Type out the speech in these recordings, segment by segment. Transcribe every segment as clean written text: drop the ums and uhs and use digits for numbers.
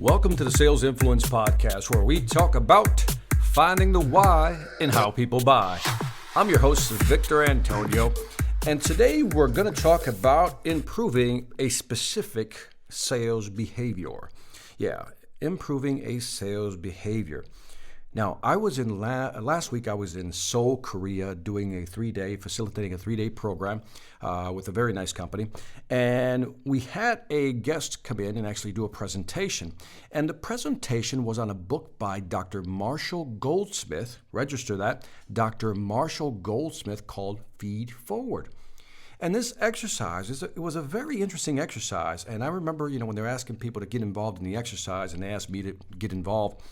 Welcome to the Sales Influence Podcast, where we talk about finding the why in how people buy. I'm your host, Victor Antonio, and today we're going to talk about improving a specific sales behavior. Improving a sales behavior. Now, I was in last week. I was in Seoul, Korea, facilitating a 3-day program with a very nice company, and we had a guest come in and actually do a presentation. And the presentation was on a book by Dr. Marshall Goldsmith. Register that, Dr. Marshall Goldsmith, called Feed Forward. And this exercise, it was a very interesting exercise. And I remember, when they're asking people to get involved in the exercise and they asked me to get involved,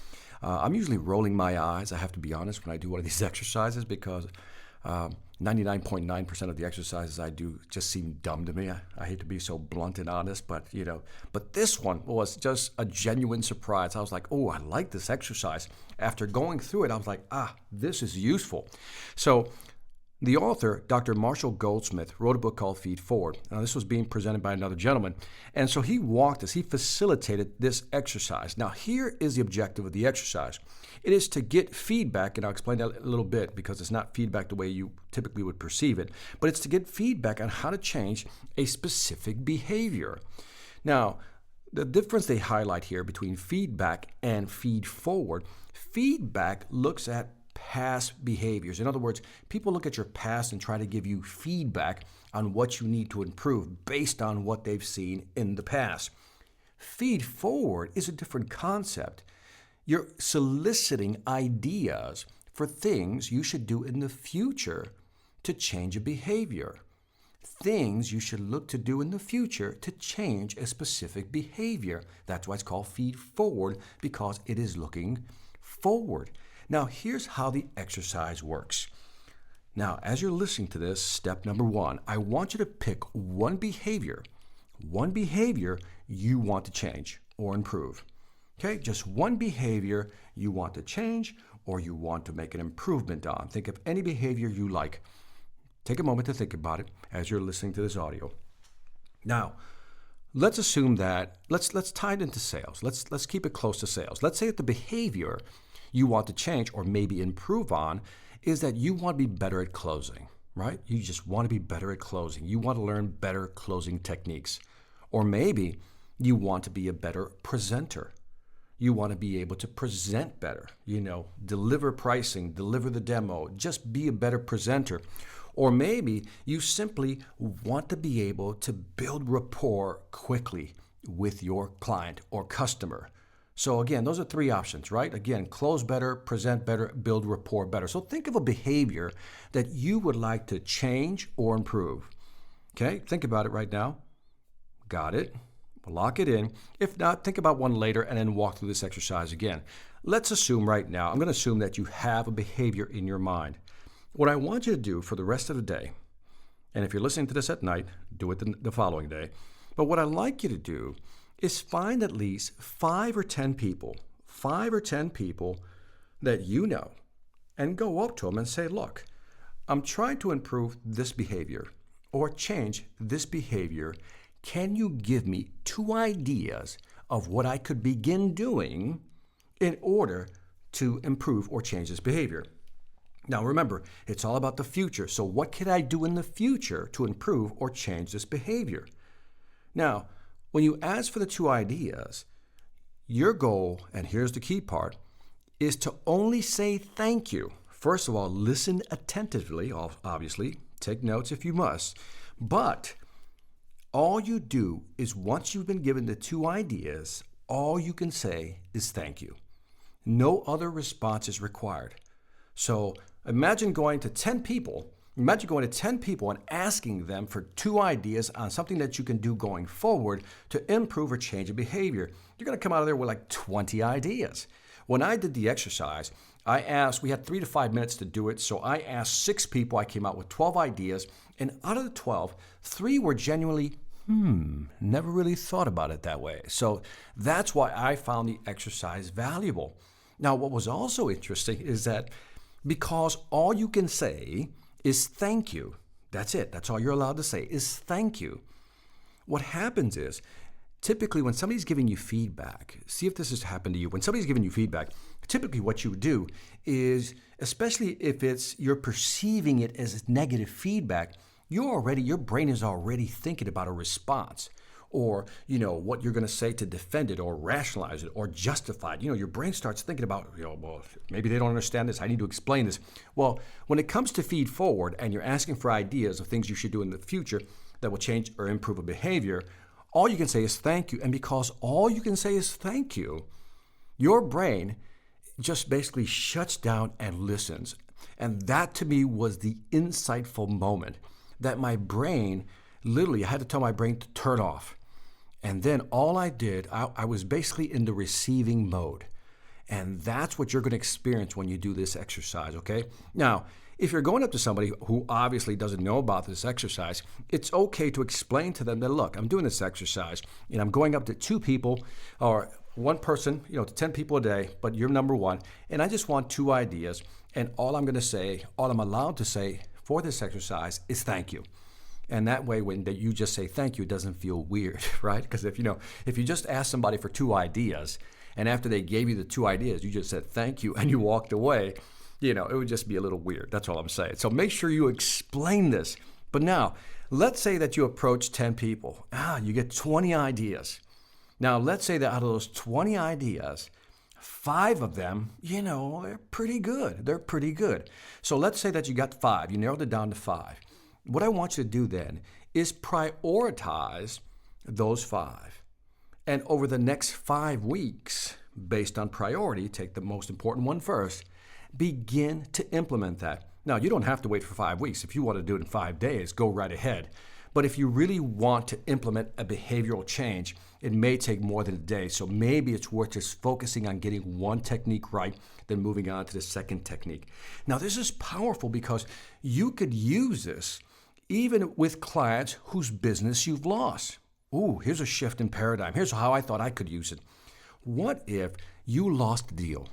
I'm usually rolling my eyes, I have to be honest, when I do one of these exercises, because 99.9% of the exercises I do just seem dumb to me. I hate to be so blunt and honest, but this one was just a genuine surprise. I was like, oh, I like this exercise. After going through it, I was like, this is useful. So the author, Dr. Marshall Goldsmith, wrote a book called Feed Forward. Now, this was being presented by another gentleman. And so he facilitated this exercise. Now, here is the objective of the exercise. It is to get feedback, and I'll explain that a little bit because it's not feedback the way you typically would perceive it, but it's to get feedback on how to change a specific behavior. Now, the difference they highlight here between feedback and feed forward, feedback looks at past behaviors. In other words, people look at your past and try to give you feedback on what you need to improve based on what they've seen in the past. Feed forward is a different concept. You're soliciting ideas for things you should do in the future to change a behavior. Things you should look to do in the future to change a specific behavior. That's why it's called feed forward, because it is looking forward. Now, here's how the exercise works. Now, as you're listening to this, step number 1, I want you to pick one behavior you want to change or improve. Okay, just one behavior you want to change or you want to make an improvement on. Think of any behavior you like. Take a moment to think about it as you're listening to this audio. Now, let's assume that, let's tie it into sales. Let's keep it close to sales. Let's say that the behavior you want to change or maybe improve on is that you want to be better at closing, right? You just want to be better at closing. You want to learn better closing techniques. Or maybe you want to be a better presenter. You want to be able to present better, deliver pricing, deliver the demo, just be a better presenter. Or maybe you simply want to be able to build rapport quickly with your client or customer. So again, those are 3 options, right? Again, close better, present better, build rapport better. So think of a behavior that you would like to change or improve. Okay, think about it right now. Got it? Lock it in. If not, think about one later and then walk through this exercise again. Let's assume right now, I'm going to assume that you have a behavior in your mind. What I want you to do for the rest of the day, and if you're listening to this at night, do it the following day. But what I'd like you to do is find at least 5 or 10 people that you know, and go up to them and say, look, I'm trying to improve this behavior or change this behavior. Can you give me 2 ideas of what I could begin doing in order to improve or change this behavior? Now remember, it's all about the future. So what can I do in the future to improve or change this behavior? Now, when you ask for the 2 ideas, your goal, and here's the key part, is to only say thank you. First of all, listen attentively, obviously. Take notes if you must. But all you do is once you've been given the 2 ideas, all you can say is thank you. No other response is required. So imagine going to 10 people and asking them for 2 ideas on something that you can do going forward to improve or change a behavior. You're going to come out of there with like 20 ideas. When I did the exercise, we had 3 to 5 minutes to do it, so I asked 6 people. I came out with 12 ideas, and out of the 12, 3 were genuinely, never really thought about it that way. So that's why I found the exercise valuable. Now, what was also interesting is that because all you can say is thank you. That's it. That's all you're allowed to say is thank you. What happens is typically when somebody's giving you feedback, see if this has happened to you. When somebody's giving you feedback, typically what you would do is, especially if you're perceiving it as negative feedback, your brain is already thinking about a response, or what you're going to say to defend it or rationalize it or justify it. Your brain starts thinking about, well, maybe they don't understand this, I need to explain this. Well, when it comes to feed forward and you're asking for ideas of things you should do in the future that will change or improve a behavior, all you can say is thank you. And because all you can say is thank you, your brain just basically shuts down and listens. And that to me was the insightful moment that my brain, literally, I had to tell my brain to turn off. And then all I did, I was basically in the receiving mode. And that's what you're going to experience when you do this exercise, okay? Now, if you're going up to somebody who obviously doesn't know about this exercise, it's okay to explain to them that, look, I'm doing this exercise, and I'm going up to 2 people or one person, to 10 people a day, but you're number 1, and I just want 2 ideas, and all I'm allowed to say for this exercise is thank you. And that way, when you just say thank you, it doesn't feel weird, right? Because if you just ask somebody for 2 ideas, and after they gave you the 2 ideas, you just said thank you and you walked away, it would just be a little weird. That's all I'm saying. So make sure you explain this. But now, let's say that you approach 10 people. You get 20 ideas. Now, let's say that out of those 20 ideas, 5 of them, they're pretty good. They're pretty good. So let's say that you got 5. You narrowed it down to 5. What I want you to do then is prioritize those 5. And over the next 5 weeks, based on priority, take the most important one first, begin to implement that. Now, you don't have to wait for 5 weeks. If you want to do it in 5 days, go right ahead. But if you really want to implement a behavioral change, it may take more than a day. So maybe it's worth just focusing on getting one technique right, then moving on to the second technique. Now, this is powerful because you could use this even with clients whose business you've lost. Ooh, here's a shift in paradigm. Here's how I thought I could use it. What if you lost a deal?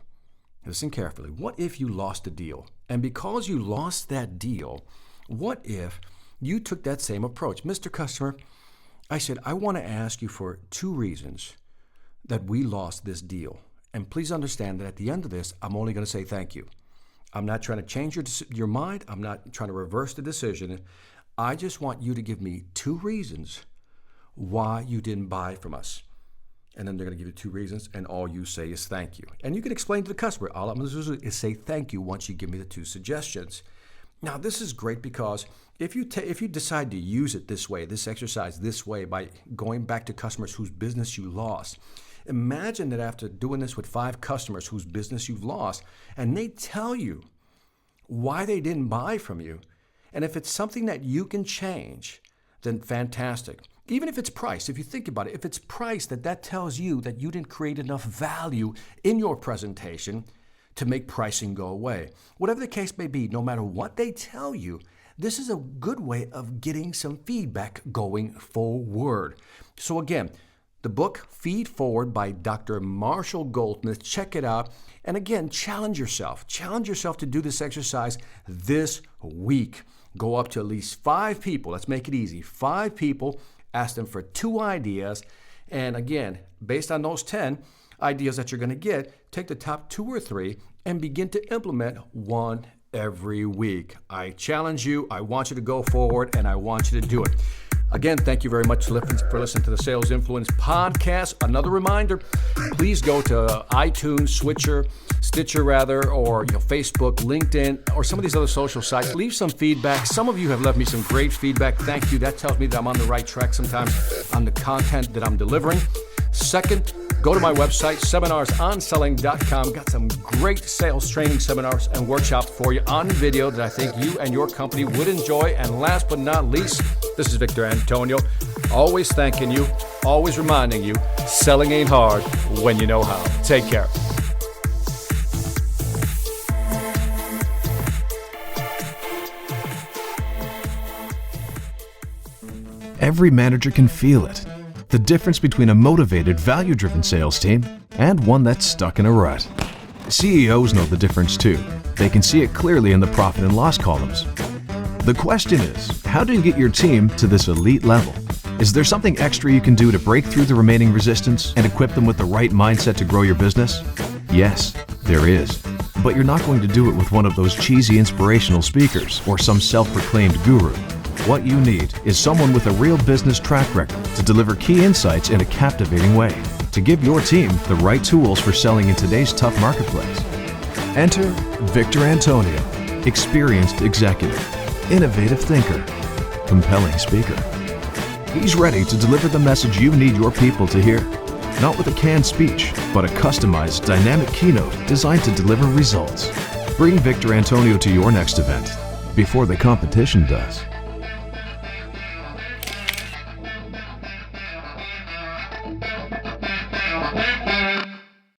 Listen carefully. What if you lost a deal? And because you lost that deal, what if you took that same approach? Mr. Customer, I said, I want to ask you for 2 reasons that we lost this deal. And please understand that at the end of this, I'm only going to say thank you. I'm not trying to change your mind. I'm not trying to reverse the decision. I just want you to give me 2 reasons why you didn't buy from us. And then they're going to give you 2 reasons, and all you say is thank you. And you can explain to the customer, all I'm going to do is say thank you once you give me the 2 suggestions. Now, this is great because if you decide to use it this way, this exercise this way, by going back to customers whose business you lost, imagine that after doing this with 5 customers whose business you've lost, and they tell you why they didn't buy from you, and if it's something that you can change, then fantastic. Even if it's price, if you think about it, if it's price that tells you that you didn't create enough value in your presentation to make pricing go away. Whatever the case may be, no matter what they tell you, this is a good way of getting some feedback going forward. So again, the book Feed Forward by Dr. Marshall Goldsmith, check it out. And again, challenge yourself. Challenge yourself to do this exercise this week. Go up to at least 5 people. Let's make it easy. 5 people. Ask them for 2 ideas. And again, based on those 10 ideas that you're going to get, take the top 2 or 3 and begin to implement one every week. I challenge you. I want you to go forward, and I want you to do it. Again, thank you very much for listening to the Sales Influence Podcast. Another reminder, please go to iTunes, Stitcher, or Facebook, LinkedIn, or some of these other social sites. Leave some feedback. Some of you have left me some great feedback. Thank you. That tells me that I'm on the right track sometimes on the content that I'm delivering. Second, go to my website, seminarsonselling.com. Got some great sales training seminars and workshops for you on video that I think you and your company would enjoy. And last but not least, this is Victor Antonio, always thanking you, always reminding you, selling ain't hard when you know how. Take care. Every manager can feel it. The difference between a motivated, value-driven sales team and one that's stuck in a rut. CEOs know the difference too. They can see it clearly in the profit and loss columns. The question is, how do you get your team to this elite level? Is there something extra you can do to break through the remaining resistance and equip them with the right mindset to grow your business? Yes, there is. But you're not going to do it with one of those cheesy inspirational speakers or some self-proclaimed guru. What you need is someone with a real business track record to deliver key insights in a captivating way, to give your team the right tools for selling in today's tough marketplace. Enter Victor Antonio, experienced executive, innovative thinker, compelling speaker. He's ready to deliver the message you need your people to hear. Not with a canned speech, but a customized, dynamic keynote designed to deliver results. Bring Victor Antonio to your next event before the competition does.